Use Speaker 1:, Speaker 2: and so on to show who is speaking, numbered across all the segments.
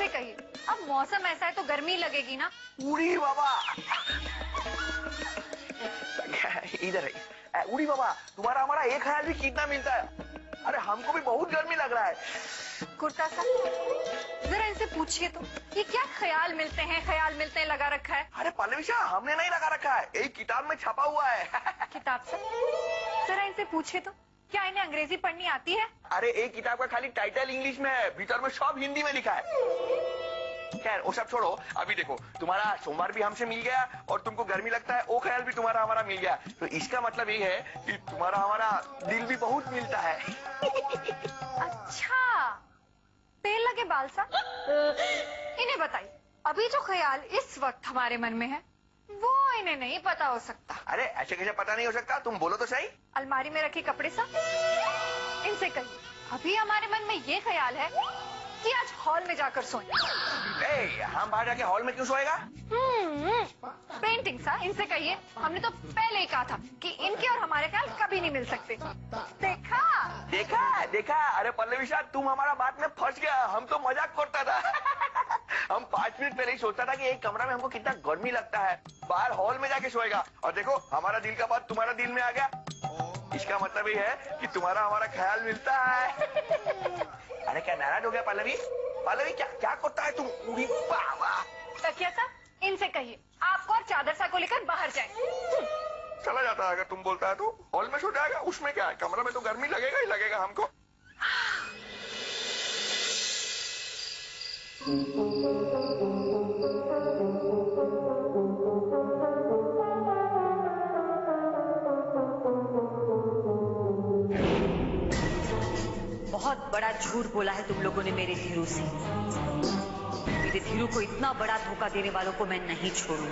Speaker 1: इनसे कहिए, अब मौसम ऐसा है तो गर्मी लगेगी ना।
Speaker 2: उड़ी बाबा, इधर है। उड़ी बाबा, तुम्हारा हमारा एक ख्याल भी कितना मिलता है? अरे हमको भी बहुत गर्मी लग रहा है।
Speaker 1: कुर्ता साहब, जरा इनसे पूछिए तो, ये क्या ख्याल मिलते हैं लगा रखा है।
Speaker 2: अरे पल्लवीशा, हमने नहीं लगा रखा है, एक किताब में छपा हुआ है।
Speaker 1: किताब से? जरा इनसे पूछिए तो, क्या इन्हें अंग्रेजी पढ़नी आती है?
Speaker 2: अरे एक किताब का खाली टाइटल इंग्लिश में है, भीतर में सब हिंदी में लिखा है। खैर वो सब छोड़ो, अभी देखो तुम्हारा सोमवार भी हमसे मिल गया और तुमको गर्मी लगता है, वो ख्याल भी तुम्हारा हमारा मिल गया, तो इसका मतलब ये है कि तुम्हारा हमारा दिल भी बहुत मिलता है।
Speaker 1: अच्छा, तेल लगे बाल सा। इन्हें बताइए, अभी जो ख्याल इस वक्त हमारे मन में है वो इन्हें नहीं पता हो सकता।
Speaker 2: अरे ऐसे कैसे पता नहीं हो सकता, तुम बोलो तो सही।
Speaker 1: अलमारी में रखी कपड़े सा। इनसे कहिए, अभी हमारे मन में ये ख्याल है कि आज हॉल में जाकर सोएं।
Speaker 2: हम बाहर जाके हॉल में क्यों सोएगा?
Speaker 1: पेंटिंग सा। इनसे कहिए, हमने तो पहले ही कहा था कि इनके और हमारे ख्याल कभी नहीं मिल सकते। देखा
Speaker 2: देखा देखा। अरे पल्लवीशा, तुम हमारा बात में फंस गया, हम तो मजाक करता था। हम 5 मिनट पहले ही सोचता था कि एक कमरा में हमको कितना गर्मी लगता है, बाहर हॉल में जाके सोएगा, और देखो हमारा दिल का बात तुम्हारा दिल में आ गया। इसका मतलब ये है कि तुम्हारा हमारा ख्याल मिलता है। अरे क्या नाराज हो गया पल्लवी? पल्लवी क्या क्या करता है तुम? उड़ी बाबा।
Speaker 1: तकिया सा, इनसे कहिए आपको और चादर सा को लेकर बाहर जाए।
Speaker 2: चला जाता है, अगर तुम बोलता है तो हॉल में सो जाएगा, उसमें क्या है, कमरा में तो गर्मी लगेगा ही लगेगा हमको।
Speaker 3: बहुत बड़ा झूठ बोला है तुम लोगों ने मेरे धीरू से। मेरे धीरू को इतना बड़ा धोखा देने वालों को मैं नहीं छोड़ूंगी।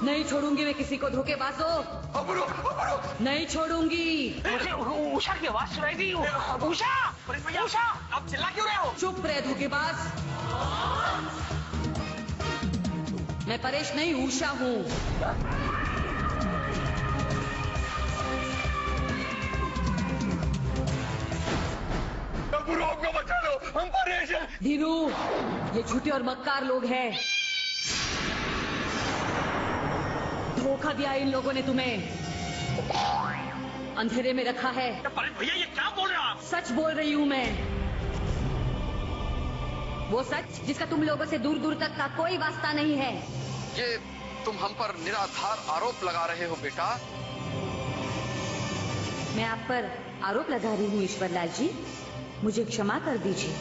Speaker 4: नहीं छोड़ूंगी मैं किसी को, धोखेबाजों। नहीं छोड़ूंगी।
Speaker 5: मुझे उषा की आवाज सुनाई दी। उषा, उषा, आप चिल्ला क्यों रहे हो?
Speaker 4: चुप रहे धोखेबाज। मैं परेश नहीं, उषा हूँ।
Speaker 2: हमको बचा लो, हम परेश हैं।
Speaker 4: धीरू, ये झूठे और मक्कार लोग हैं। धोखा दिया इन लोगों ने तुम्हें, अंधेरे में रखा है।
Speaker 5: भैया ये क्या बोल रहे हो आप?
Speaker 4: सच बोल रही हूँ मैं, वो सच जिसका तुम लोगों से दूर दूर तक का कोई वास्ता नहीं है।
Speaker 6: ये तुम हम पर निराधार आरोप लगा रहे हो बेटा।
Speaker 4: मैं आप पर आरोप लगा रही हूँ ईश्वरलाल जी, मुझे क्षमा कर दीजिए।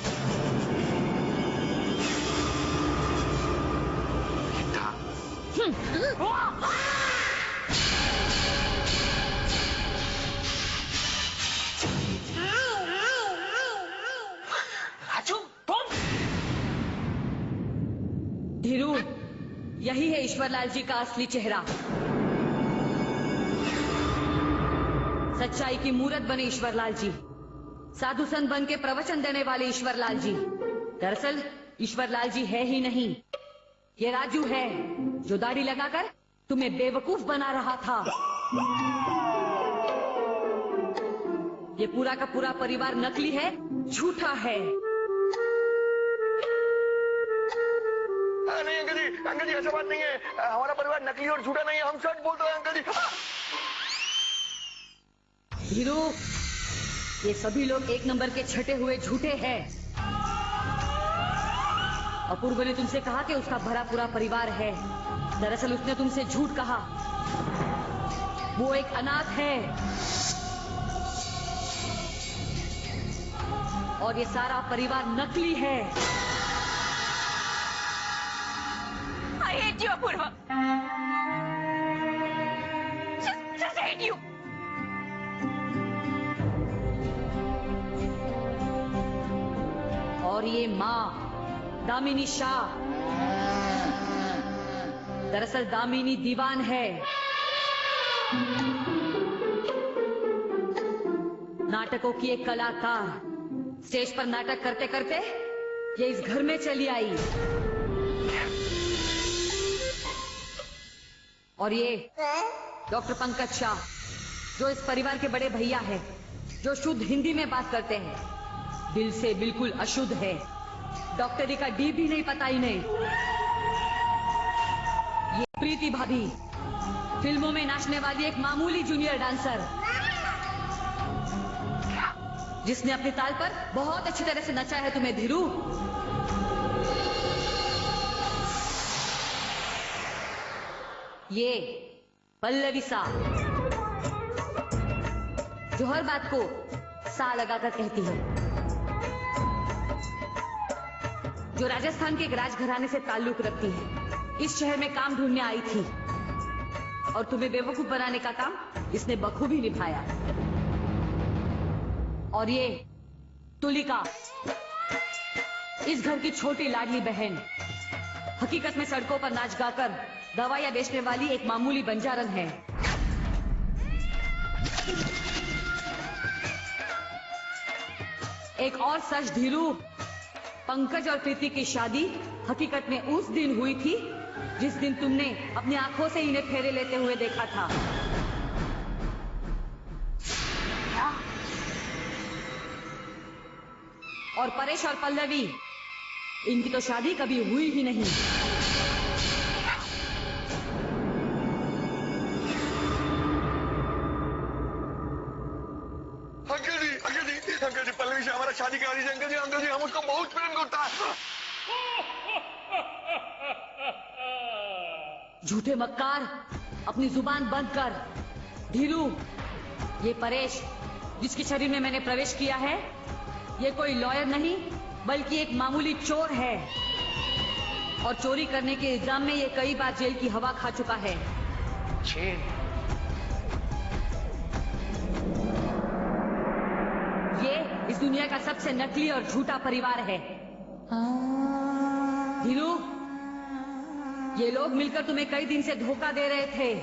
Speaker 5: राजू, तुम?
Speaker 4: धीरू, यही है ईश्वरलाल जी का असली चेहरा। सच्चाई की मूरत बने ईश्वरलाल जी, साधु संत बन के प्रवचन देने वाले ईश्वरलाल जी। दरअसल ईश्वरलाल जी है ही नहीं, ये राजू है जो दाढ़ी लगाकर तुम्हें बेवकूफ बना रहा था। ये पूरा का पूरा परिवार नकली है, झूठा है।
Speaker 2: नहीं अंकल जी ऐसा बात नहीं है, हमारा परिवार नकली और झूठा नहीं है, हम सच बोलते हैं अंकल जी।
Speaker 4: धीरू, ये सभी लोग एक नंबर के छटे हुए झूठे हैं। अपूर्व ने तुमसे कहा कि उसका भरा पूरा परिवार है, दरअसल उसने तुमसे झूठ कहा। वो एक अनाथ है और ये सारा परिवार नकली है।
Speaker 1: I hate you, Apoorva. Just hate you.
Speaker 4: और ये माँ दामिनी शाह, दरअसल दामिनी दीवान है। नाटकों की एक कलाकार स्टेज पर नाटक करते करते ये इस घर में चली आई। और ये डॉक्टर पंकज शाह, जो इस परिवार के बड़े भैया हैं, जो शुद्ध हिंदी में बात करते हैं, दिल से बिल्कुल अशुद्ध है। डॉक्टरी का डी भी नहीं पता इन्हें। ये प्रीति भाभी, फिल्मों में नाचने वाली एक मामूली जूनियर डांसर, जिसने अपनी ताल पर बहुत अच्छी तरह से नचा है तुम्हें धीरू। ये पल्लवी सा, जो हर बात को सा लगाकर कहती है, जो राजस्थान के एक राजघराने से ताल्लुक रखती है, इस शहर में काम ढूंढने आई थी और तुम्हें बेवकूफ बनाने का काम इसने बखूबी निभाया। और ये तुलिका, इस घर की छोटी लाडली बहन, हकीकत में सड़कों पर नाच गाकर दवाइयां बेचने वाली एक मामूली बंजारन है। एक और सच धीरू, पंकज और प्रीति की शादी हकीकत में उस दिन हुई थी जिस दिन तुमने अपनी आंखों से इन्हें फेरे लेते हुए देखा था। और परेश और पल्लवी, इनकी तो शादी कभी हुई ही नहीं।
Speaker 2: अंकल जी पल्लवी से हमारा शादी करा दीजिए। अंकल जी हम उसको बहुत प्रेम करता है।
Speaker 4: झूठे मक्कार, अपनी जुबान बंद कर। धीरू, ये परेश जिसके शरीर में मैंने प्रवेश किया है, ये कोई लॉयर नहीं बल्कि एक मामूली चोर है। और चोरी करने के इल्जाम में ये कई बार जेल की हवा खा चुका है। ये इस दुनिया का सबसे नकली और झूठा परिवार है। धीरू, ये लोग मिलकर तुम्हें कई दिन से धोखा दे रहे थे।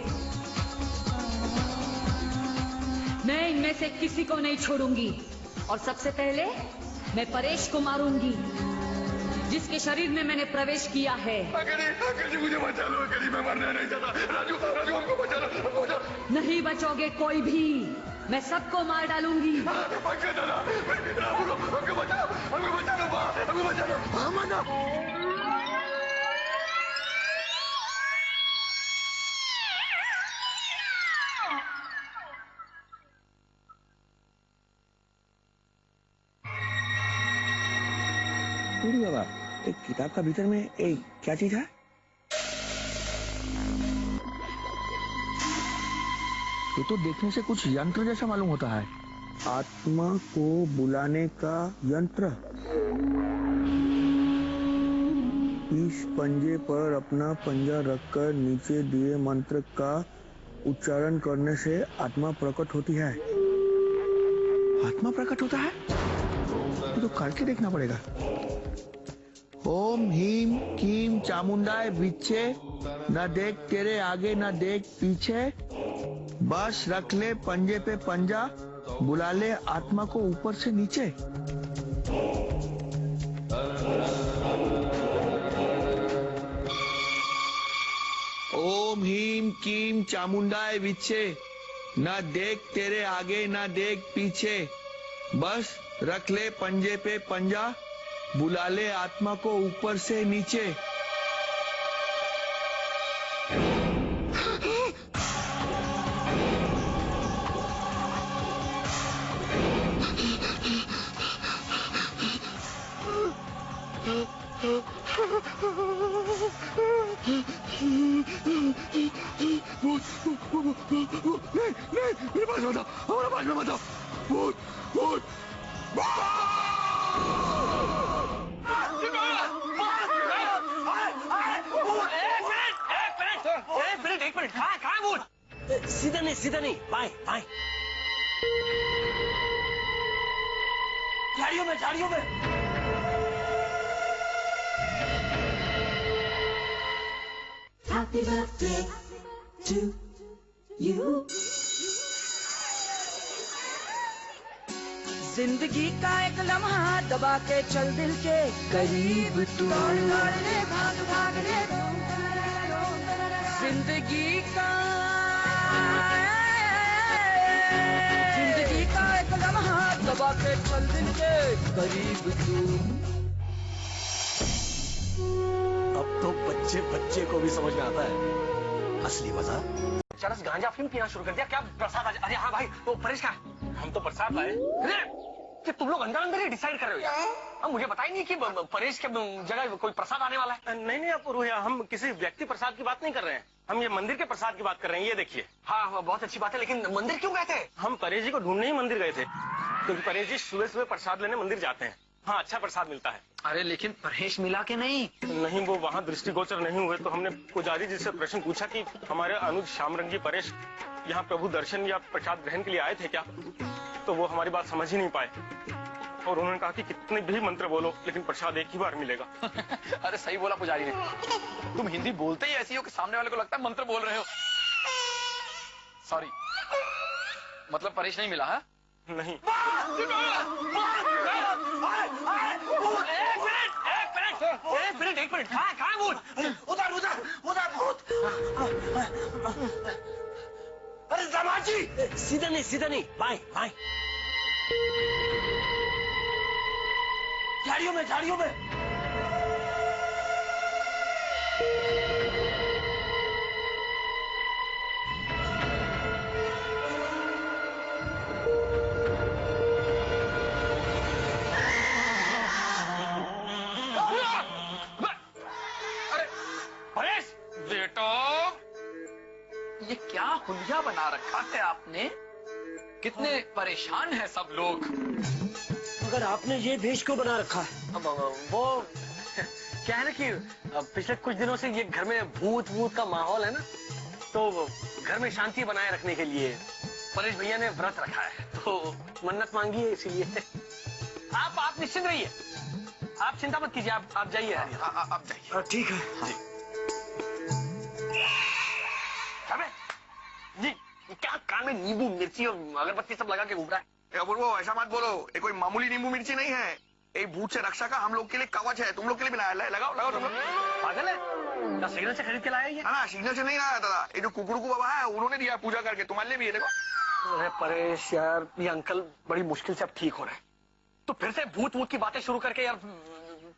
Speaker 4: मैं इनमें से किसी को नहीं छोड़ूंगी और सबसे पहले मैं परेश को मारूंगी, जिसके शरीर में मैंने प्रवेश किया है।
Speaker 2: अंकल जी मुझे बचा लो। अंकल जी मैं मरना नहीं चाहता। राजू हमको बचा लो, हमको बचा लो।
Speaker 4: नहीं बचोगे कोई भी, मैं सबको मार डालूंगी।
Speaker 2: हमको बचा लो, हमको बचा लो, हमको बचा लो। बाबा, एक किताब का भीतर में एक क्या चीज है?
Speaker 7: ये तो देखने से कुछ यंत्र जैसा मालूम होता है।
Speaker 2: आत्मा को बुलाने का यंत्र। इस पंजे पर अपना पंजा रखकर नीचे दिए मंत्र का उच्चारण करने से आत्मा प्रकट होती है।
Speaker 7: आत्मा प्रकट होता है? ये तो करके देखना पड़ेगा।
Speaker 2: ओम हीम कीम चामुंडाय विच्छे, न देख तेरे आगे न देख पीछे, बस रख ले पंजे पे पंजा, बुला ले आत्मा को ऊपर से नीचे। ओम हीम कीम चामुंडाय विच्छे, न देख तेरे आगे न देख पीछे, बस रख ले पंजे पे पंजा, बुला ले आत्मा को ऊपर से नीचे। नहीं, मेरे पास मत आओ, हमारे पास में मत आओ। भूत, भूत,
Speaker 5: एक मिनट, कहाँ भूत? सीधा नहीं, बाएं। झाड़ियों में।
Speaker 8: Happy birthday to you. जिंदगी का एक लम्हा दबा के चल दिल के करीब तू, दौड़ रे भाग भाग रे, जिंदगी का एक लम्हा दबा के चल दिल के करीब तू।
Speaker 5: अब तो बच्चे बच्चे को भी समझ में आता है असली मजा। चरस गांजा फिल्म पीना शुरू कर दिया क्या? प्रसाद अरे हाँ भाई, वो परेश का हम तो प्रसाद लाए। कि तुम लोग अंदर अंदर ही डिसाइड कर रहे हो यार। हम मुझे पता ही नहीं कि परेश के जगह कोई प्रसाद आने वाला है। नहीं नहीं आप हम किसी व्यक्ति प्रसाद की बात नहीं कर रहे हैं, हम ये मंदिर के प्रसाद की बात कर रहे हैं। ये देखिए। हाँ बहुत अच्छी बात है, लेकिन मंदिर क्यों गए थे? हम परेश जी को ढूंढने ही मंदिर गए थे, क्योंकि परेश जी सुबह सुबह प्रसाद लेने मंदिर जाते हैं। हाँ अच्छा प्रसाद मिलता है।
Speaker 9: अरे लेकिन परेश मिला के नहीं?
Speaker 5: नहीं वो वहाँ दृष्टिगोचर नहीं हुए, तो हमने पुजारी जी से प्रश्न पूछा कि हमारे अनुज श्यामरंगी परेश यहाँ प्रभु दर्शन या प्रसाद ग्रहण के लिए आए थे क्या? तो वो हमारी बात समझ ही नहीं पाए और उन्होंने कहा कि कितने भी मंत्र बोलो लेकिन प्रसाद एक ही बार मिलेगा।
Speaker 9: अरे सही बोला पुजारी ने, तुम हिंदी बोलते ही ऐसी हो कि सामने वाले को लगता है मंत्र बोल रहे हो। सॉरी, मतलब परेश नहीं मिला है?
Speaker 5: नहीं। एक मिनट कहाँ भूत? उधर उधर उधर भूत। अरे समाजी सीधा नहीं बाएं बाएं। झाड़ियों में
Speaker 9: ये क्या हुलिया बना रखा है आपने? कितने परेशान हैं सब लोग।
Speaker 5: मगर आपने ये भेष क्यों बना रखा है? वो क्या है ना कि पिछले कुछ दिनों से ये घर में भूत का माहौल है ना, तो घर में शांति बनाए रखने के लिए परेश भैया ने व्रत रखा है, तो मन्नत मांगी है इसीलिए। आप निश्चिंत रहिए, आप चिंता मत कीजिए, आप जाइए।
Speaker 9: आप जाइए।
Speaker 5: ठीक है जी। जी क्या कान में नींबू मिर्ची और अगरबत्ती सब लगा के घूम रहा है?
Speaker 2: वो ऐसा मत बोलो, ये कोई मामूली नींबू मिर्ची नहीं है, ये भूत से रक्षा का हम लोग के लिए कवच है, तुम लोग के लिए बनाया। लगाओ तुम लोग।
Speaker 5: पागल है क्या? सिग्नल से खरीद के लाया ये?
Speaker 2: ना सिग्नल से नहीं लाया दादा, ये जो कुकड़ू बाबा है उन्होंने दिया पूजा करके, तुम्हारे लिए भी है। देखो
Speaker 5: अरे परेश यार, ये अंकल बड़ी मुश्किल से अब ठीक हो रहे हैं, तो फिर से भूत की बातें शुरू करके यार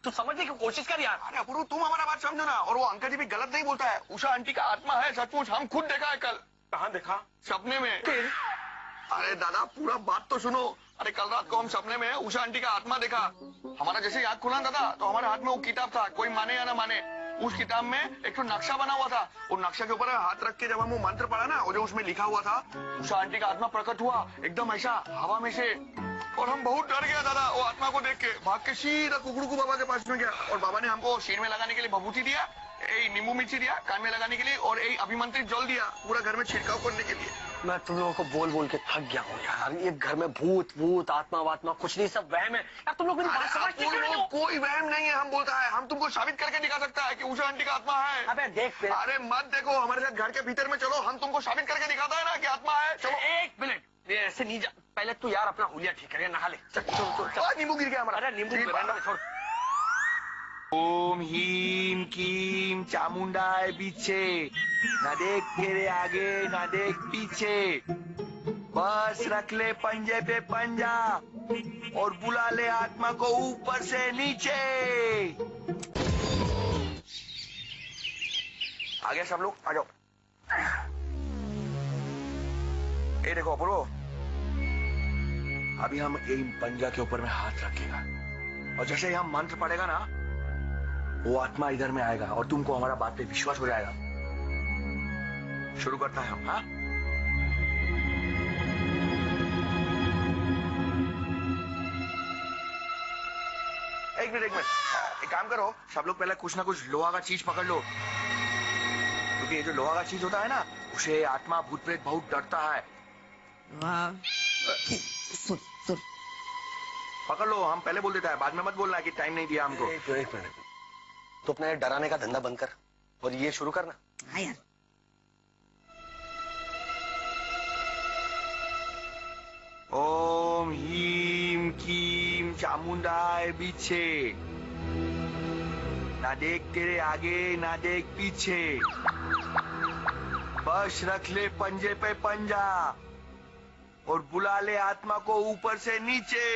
Speaker 5: तू समझने की कोशिश कर यार।
Speaker 2: अरे अपूर्व तुम हमारा बात समझो ना, और वो अंकल जी भी गलत नहीं बोलता है, उषा आंटी का आत्मा है सचमुच, हम खुद देखा है कल।
Speaker 5: कहाँ देखा?
Speaker 2: सपने में। अरे दादा पूरा बात तो सुनो। अरे कल रात को हम सपने में उषा आंटी का आत्मा देखा। हमारा जैसे आँख खुला दादा तो हमारे हाथ में वो किताब था, कोई माने या ना माने, उस किताब में एक तो नक्शा बना हुआ था, और नक्शा के ऊपर हाथ रख के जब हम वो मंत्र पढ़ा ना, और जो उसमें लिखा हुआ था, उषा आंटी का आत्मा प्रकट हुआ एकदम ऐसा हवा में से, और हम बहुत डर गया दादा वो आत्मा को देख के। भाग के सीधा कुकड़ू बाबा के पास में गया, और बाबा ने हमको शीर में लगाने के लिए भभूति दिया, नींबू मिर्ची दिया कान में लगाने के लिए, और अभिमंत्रित जल दिया पूरा घर में छिड़काव करने के लिए।
Speaker 5: मैं तुम लोगों को बोल के थक गया हूँ यार, ये घर में भूत आत्मा वात्मा कुछ नहीं, सब वहम है यार। तुम लोग मेरी बात समझते क्यों नहीं हो?
Speaker 2: कोई वहम नहीं है, हम बोलता है, हम तुमको साबित करके दिखा सकता है कि उषा आंटी का आत्मा है।
Speaker 5: अबे देख,
Speaker 2: अरे मत देखो, हमारे साथ घर के भीतर में चलो, हम तुमको साबित करके दिखाता है ना कि आत्मा है। चलो
Speaker 5: एक मिनट, ये ऐसे नहीं जा, पहले तू यार अपना हुलिया ठीक कर, नहा ले।
Speaker 2: नींबू गिर गया हमारा।
Speaker 5: अरे नींबू छोड़।
Speaker 2: ओम हीम कीम चामुंडाय पीछे, ना देख तेरे आगे ना देख पीछे, बस रख ले पंजे पे पंजा और बुला ले आत्मा को ऊपर से नीचे। आ गया सब लोग, आ जाओ। ये देखो अपूर्व, अभी हम इन पंजा के ऊपर में हाथ रखेगा, और जैसे ही हम मंत्र पढ़ेगा ना, वो आत्मा इधर में आएगा और तुमको हमारा बात पे विश्वास हो जाएगा। शुरू करता है हम। हाँ एक मिनट एक काम करो, सब लोग पहले कुछ ना कुछ लोहा का चीज पकड़ लो, क्योंकि ये जो लोहा का चीज होता है ना, उसे आत्मा भूत प्रेत बहुत डरता है।
Speaker 8: सुन
Speaker 2: पकड़ लो, हम पहले बोल देता है, बाद में मत बोलना है कि टाइम नहीं दिया हमको।
Speaker 5: एक मिनट, तो अपना ये डराने का धंधा बंद कर और ये शुरू करना।
Speaker 8: हाँ यार।
Speaker 2: ओम हीम कीम चामुंडाए पीछे, ना देख तेरे आगे ना देख पीछे, बस रख ले पंजे पे पंजा और बुला ले आत्मा को ऊपर से नीचे।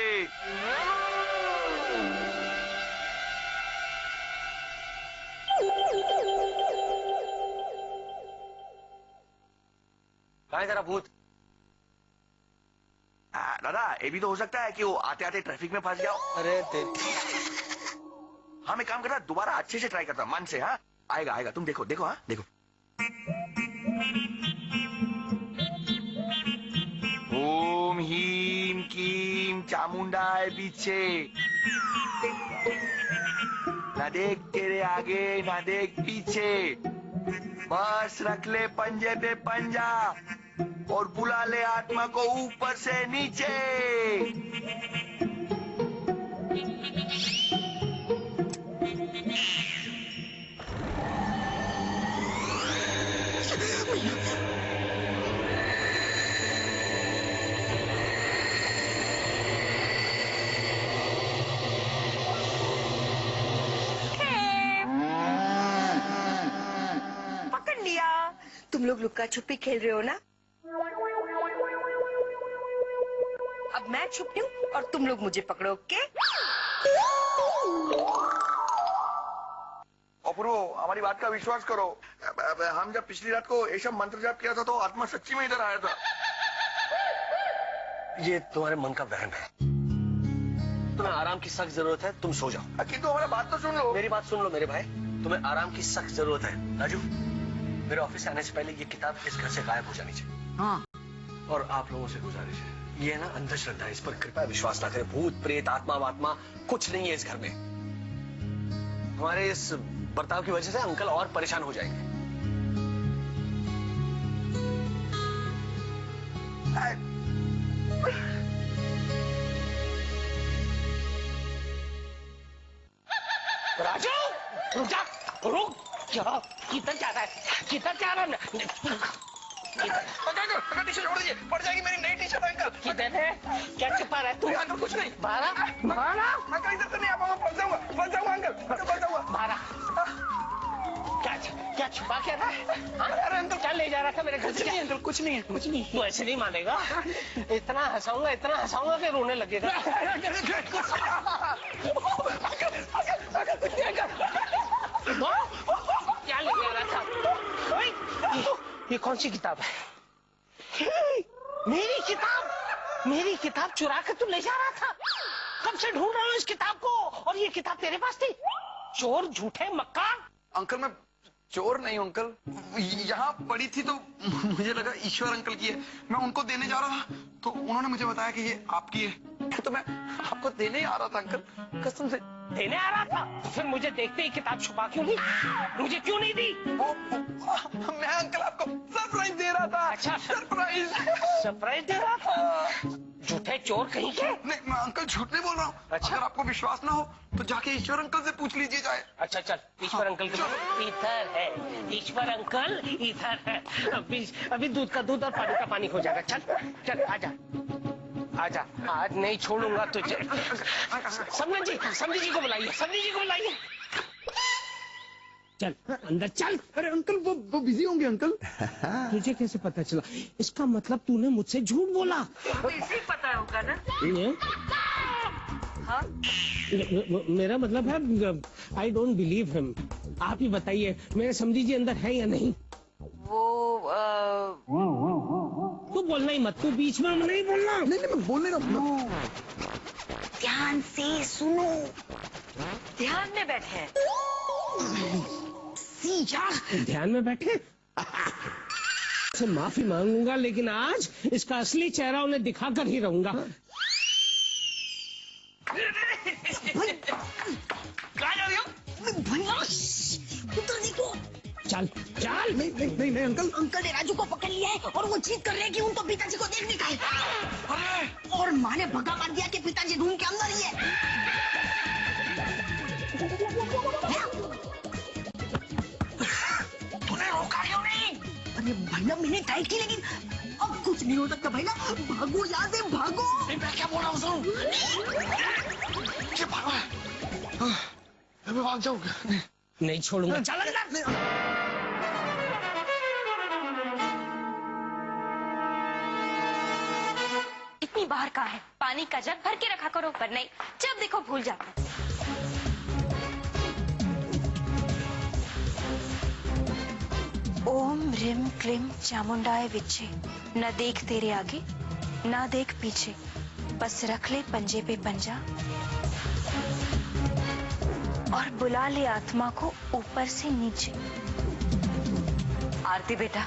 Speaker 5: कहाँ है तेरा भूत?
Speaker 2: दादा ये भी तो हो सकता है कि वो आते आते ट्रैफिक में फंस गया हो।
Speaker 5: अरे
Speaker 2: हाँ मैं काम करता, दोबारा अच्छे से ट्राई करता, मन से। हाँ आएगा आएगा, तुम देखो देखो। हाँ देखो। ओम हीम कीम चामुंडाए पीछे, ना देख तेरे आगे ना देख पीछे, बस रख ले पंजे पे पंजा और बुला ले आत्मा को ऊपर से नीचे।
Speaker 10: पकड़ लिया। तुम लोग लुक्का छुपी खेल रहे हो ना? अब मैं छुपती हूँ और तुम लोग मुझे पकड़ो। ओके?
Speaker 2: अपूर्व, हमारी बात का विश्वास करो। हम जब पिछली रात को ये सब मंत्र जाप किया था तो आत्मा सच्ची में इधर आया था।
Speaker 5: ये तुम्हारे मन का वहम है। तुम्हें आराम की सख्त जरूरत है, तुम सो जाओ।
Speaker 2: किंतु हमारा बात तो सुन लो।
Speaker 5: मेरी बात सुन लो मेरे भाई, तुम्हें आराम की सख्त जरूरत है। राजू, मेरे ऑफिस आने से पहले ये किताब इस घर से गायब हो जानी चाहिए।
Speaker 4: हाँ।
Speaker 5: और आप लोगों से गुजारिश है, ये ना अंधश्रद्धा है, इस पर कृपया विश्वास ना करें। भूत प्रेत आत्मा वात्मा कुछ नहीं है इस घर में। हमारे इस बर्ताव की वजह से अंकल और परेशान हो जाएंगे।
Speaker 11: राजू रुक जा, रुक जा। किधर जा रहा है? किधर जा रहा है?
Speaker 2: अंकल टी शर्ट छोड़ दीजिए, पड़ जाएगी मेरी नई टी शर्ट। अंकल
Speaker 11: किधर है? क्या छुपा रहा है तू?
Speaker 2: अंकल कुछ नहीं।
Speaker 11: बारा बारा
Speaker 2: अंकल इधर से नहीं आ पाऊंगा, फंस जाऊंगा अंकल, फंस जाऊंगा।
Speaker 11: बारा क्या छुपा क्या था? अरे अंकल क्या ले जा रहा था मेरे घर से? अंकल कुछ नहीं है, कुछ नहीं। तू ऐसे नहीं मानेगा। इतना हंसाऊंगा कि रोने लगेगा। क्या ले जा रहा था? ये कौन सी किताब है? मेरी किताब चुरा कर तू ले जा रहा था? कब से ढूंढ रहा हूँ इस किताब को, और ये किताब तेरे पास थी? चोर झूठे मक्कार।
Speaker 9: अंकल मैं चोर नहीं हूं अंकल, यहाँ पड़ी थी तो मुझे लगा ईश्वर अंकल की है। मैं उनको देने जा रहा था तो उन्होंने मुझे बताया कि ये आपकी है, तो मैं आपको देने ही आ रहा था अंकल, कसम से।
Speaker 11: देने आ रहा था तो फिर मुझे देखते ही किताब छुपा क्यों नहीं? मुझे क्यों नहीं दी?
Speaker 9: मैं अंकल आपको सरप्राइज दे रहा था।
Speaker 11: अच्छा सरप्राइज दे रहा था? झूठे चोर कहीं के।
Speaker 9: नहीं मैं अंकल झूठ नहीं बोल रहा हूँ।
Speaker 11: अच्छा।
Speaker 9: अगर आपको विश्वास ना हो तो जाके ईश्वर अंकल से पूछ लीजिए जाए।
Speaker 11: अच्छा चल, ईश्वर अंकल के इधर है, ईश्वर अंकल इधर है। अभी दूध का दूध और पानी का पानी हो जाएगा। चल चल आजा, आज नहीं छोड़ूंगा तुझे। समझी जी को बुलाइए। चल अंदर चल।
Speaker 7: अरे अंकल वो बिजी होंगे अंकल।
Speaker 11: तुझे कैसे पता चला? इसका मतलब तूने मुझसे झूठ बोला।
Speaker 10: तो इसे पता होगा ना?
Speaker 11: हाँ? मेरा मतलब है आई डोंट बिलीव हिम। आप ही बताइए मेरे समझी जी अंदर है या नहीं? तू बोलना ही मत, तू बीच में नहीं बोलना।
Speaker 7: नहीं मैं बोलने रहा हूँ।
Speaker 10: ध्यान से सुनो, ध्यान में बैठे।
Speaker 11: ध्यान में बैठे से माफी मांगूंगा, लेकिन आज इसका असली चेहरा उन्हें दिखाकर ही रहूंगा।
Speaker 10: कहाँ जा रही हो? भैया उधर देखो।
Speaker 11: चल
Speaker 7: नहीं अंकल।
Speaker 10: अंकल ने राजू को पकड़ लिया है और वो जिद कर रहे हैं कि उनको पिताजी को देखने का है। और माँ ने भगा मार दिया कि पिताजी रूम के अंदर ही है। तूने रोका क्यों नहीं? अरे भैया मैंने ट्राई की लेकिन अब कुछ नहीं हो सकता भाई ना, भागो यहाँ से भागो।
Speaker 9: मैं क्या बोल रहा हूँ सुन, क्या भागो है? मैं भाग जाऊंगा।
Speaker 11: नहीं छोड़ूंगा, चल अंदर।
Speaker 1: इतनी बाहर कहाँ है? पानी का जग भर के रखा करो, पर नहीं, जब देखो भूल जाते। ओम ह्रीम क्लीम चामुंडाय विच्चे, न देख तेरे आगे न देख पीछे, बस रख ले पंजे पे पंजा और बुला ले आत्मा को ऊपर से नीचे।
Speaker 3: आरती बेटा,